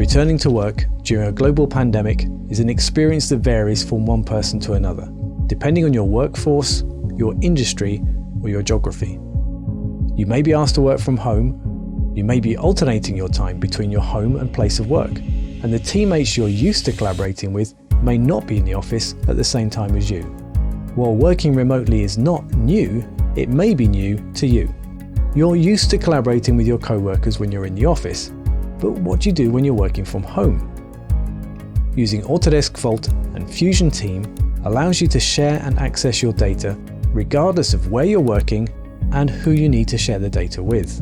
Returning to work during a global pandemic is an experience that varies from one person to another, depending on your workforce, your industry, or your geography. You may be asked to work from home, you may be alternating your time between your home and place of work, and the teammates you're used to collaborating with may not be in the office at the same time as you. While working remotely is not new, it may be new to you. You're used to collaborating with your co-workers when you're in the office, but what do you do when you're working from home? Using Autodesk Vault and Fusion Team allows you to share and access your data regardless of where you're working and who you need to share the data with.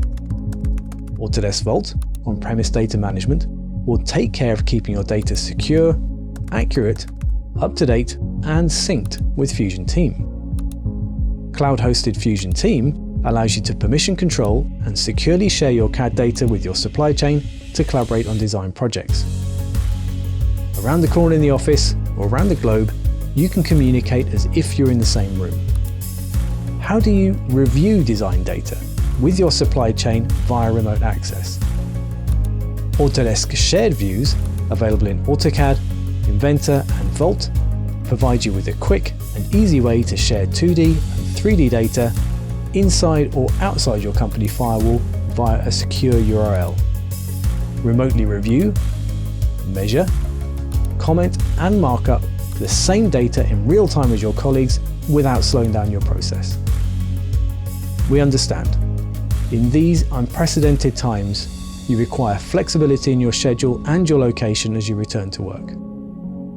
Autodesk Vault on-premise data management will take care of keeping your data secure, accurate, up-to-date, and synced with Fusion Team. Cloud-hosted Fusion Team allows you to permission control and securely share your CAD data with your supply chain to collaborate on design projects. Around the corner in the office or around the globe, you can communicate as if you're in the same room. How do you review design data with your supply chain via remote access? Autodesk Shared Views, available in AutoCAD, Inventor and Vault, provide you with a quick and easy way to share 2D and 3D data inside or outside your company firewall via a secure URL. Remotely review, measure, comment and mark up the same data in real time as your colleagues without slowing down your process. We understand. In these unprecedented times, you require flexibility in your schedule and your location as you return to work.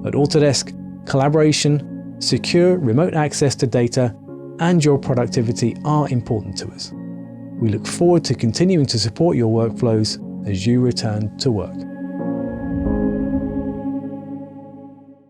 At Autodesk, collaboration, secure remote access to data, and your productivity are important to us. We look forward to continuing to support your workflows as you return to work.